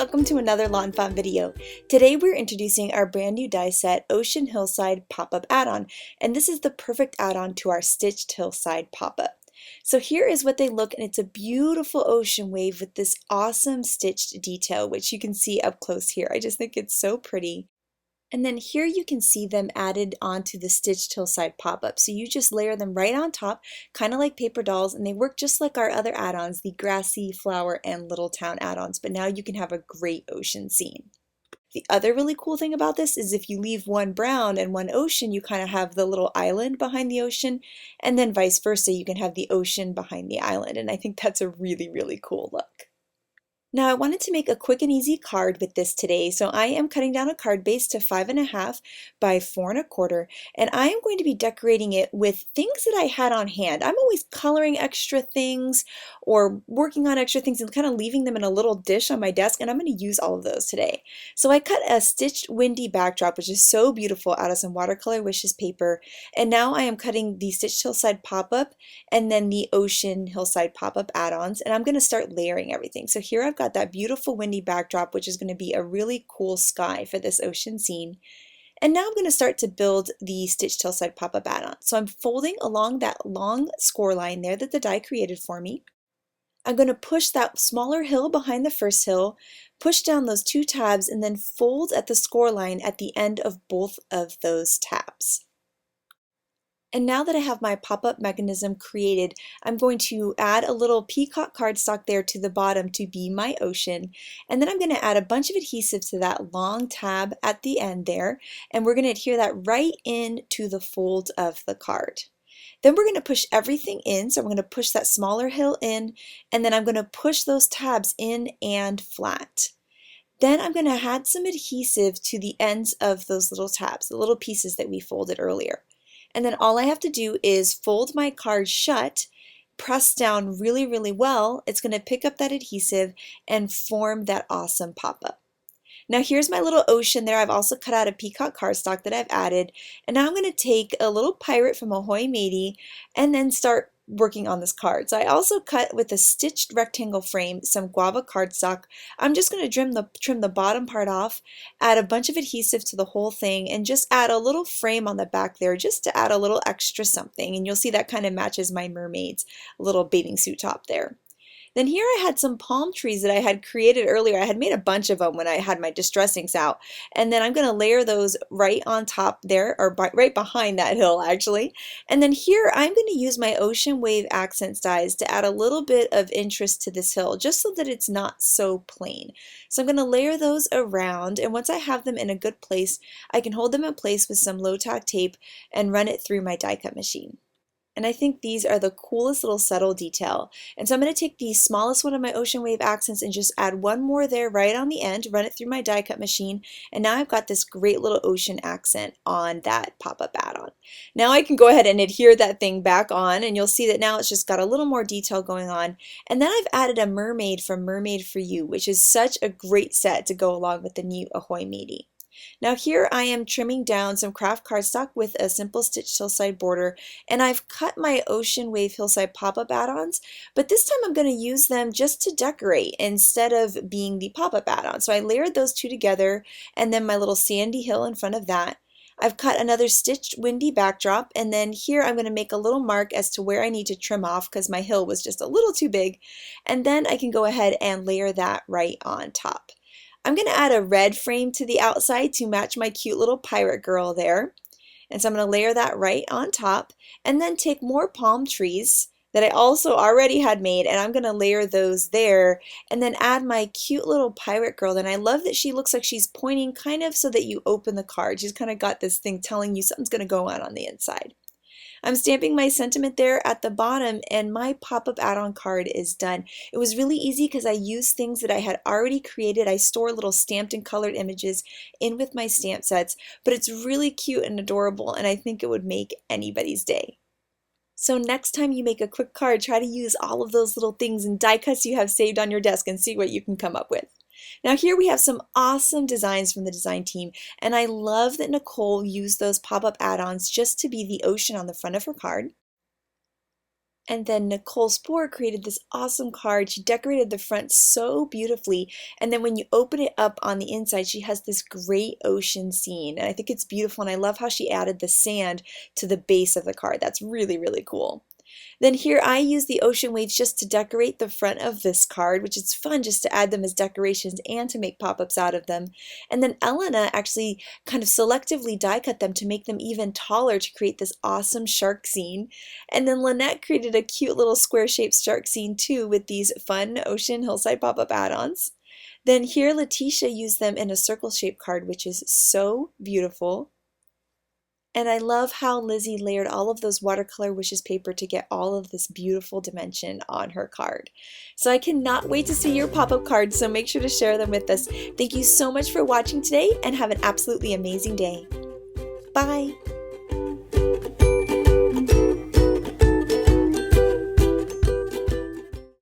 welcome to another lawnfawn video. Today we're introducing our brand new die set, Ocean Hillside Pop-Up Add-on, and this is the perfect add-on to our stitched hillside pop-up. So here is what they look, and it's a beautiful ocean wave with this awesome stitched detail, which you can see up close here. I just think it's so pretty. And then here you can see them added onto the stitched hillside pop-up. So you just layer them right on top, kind of like paper dolls, and they work just like our other add-ons, the grassy, flower, and little town add-ons, but now you can have a great ocean scene. The other really cool thing about this is if you leave one brown and one ocean, you kind of have the little island behind the ocean, and then vice versa, you can have the ocean behind the island, and I think that's a really, really cool look. Now I wanted to make a quick and easy card with this today, so I am cutting down a card base to 5.5 by 4.25, and I am going to be decorating it with things that I had on hand. I'm always coloring extra things or working on extra things and kind of leaving them in a little dish on my desk, and I'm going to use all of those today. So I cut a stitched windy backdrop, which is so beautiful, out of some watercolor wishes paper, and now I am cutting the stitched hillside pop-up and then the ocean hillside pop-up add-ons, and I'm going to start layering everything. So here I've got that beautiful windy backdrop, which is going to be a really cool sky for this ocean scene. And now I'm going to start to build the stitched hillside pop-up add-on. So I'm folding along that long score line there that the die created for me. I'm going to push that smaller hill behind the first hill, push down those two tabs, and then fold at the score line at the end of both of those tabs. And now that I have my pop-up mechanism created, I'm going to add a little peacock cardstock there to the bottom to be my ocean. And then I'm going to add a bunch of adhesive to that long tab at the end there. And we're going to adhere that right into the fold of the card. Then we're going to push everything in. So I'm going to push that smaller hill in, and then I'm going to push those tabs in and flat. Then I'm going to add some adhesive to the ends of those little tabs, the little pieces that we folded earlier. And then all I have to do is fold my card shut, press down really, really well. It's going to pick up that adhesive and form that awesome pop-up. Now here's my little ocean there. I've also cut out a peacock cardstock that I've added. And now I'm going to take a little pirate from Ahoy Matey and then start working on this card. So I also cut with a stitched rectangle frame some guava cardstock. I'm just going to trim the bottom part off, add a bunch of adhesive to the whole thing, and just add a little frame on the back there just to add a little extra something. And you'll see that kind of matches my mermaid's little bathing suit top there. Then here I had some palm trees that I had created earlier. I had made a bunch of them when I had my distress inks out. And then I'm going to layer those right on top there, or right behind that hill actually. And then here I'm going to use my Ocean Wave Accents dies to add a little bit of interest to this hill, just so that it's not so plain. So I'm going to layer those around, and once I have them in a good place, I can hold them in place with some low tack tape and run it through my die cut machine. And I think these are the coolest little subtle detail. And so I'm going to take the smallest one of my Ocean Wave Accents and just add one more there right on the end, run it through my die cut machine, and now I've got this great little ocean accent on that pop-up add-on. Now I can go ahead and adhere that thing back on, and you'll see that now it's just got a little more detail going on. And then I've added a mermaid from Mermaid for You, which is such a great set to go along with the new Ahoy Matey. Now here I am trimming down some craft cardstock with a simple stitched hillside border, and I've cut my Ocean Wave Hillside pop-up add-ons, but this time I'm going to use them just to decorate instead of being the pop-up add-on. So I layered those two together, and then my little sandy hill in front of that. I've cut another stitched windy backdrop, and then here I'm going to make a little mark as to where I need to trim off because my hill was just a little too big, and then I can go ahead and layer that right on top. I'm going to add a red frame to the outside to match my cute little pirate girl there. And so I'm going to layer that right on top, and then take more palm trees that I also already had made, and I'm going to layer those there, and then add my cute little pirate girl. And I love that she looks like she's pointing kind of so that you open the card. She's kind of got this thing telling you something's going to go on the inside. I'm stamping my sentiment there at the bottom, and my pop-up add-on card is done. It was really easy because I used things that I had already created. I store little stamped and colored images in with my stamp sets, but it's really cute and adorable, and I think it would make anybody's day. So next time you make a quick card, try to use all of those little things and die cuts you have saved on your desk and see what you can come up with. Now here we have some awesome designs from the design team, and I love that Nicole used those pop-up add-ons just to be the ocean on the front of her card. And then Nicole Spohr created this awesome card. She decorated the front so beautifully. And then when you open it up on the inside, she has this great ocean scene. And I think it's beautiful. And I love how she added the sand to the base of the card. That's really, really cool. Then here I use the ocean waves just to decorate the front of this card, which is fun just to add them as decorations and to make pop-ups out of them. And then Elena actually kind of selectively die cut them to make them even taller to create this awesome shark scene. And then Lynette created a cute little square-shaped shark scene too with these fun ocean hillside pop-up add-ons. Then here Letitia used them in a circle-shaped card, which is so beautiful. And I love how Lizzie layered all of those watercolor wishes paper to get all of this beautiful dimension on her card. So I cannot wait to see your pop-up cards, so make sure to share them with us. Thank you so much for watching today and have an absolutely amazing day. Bye!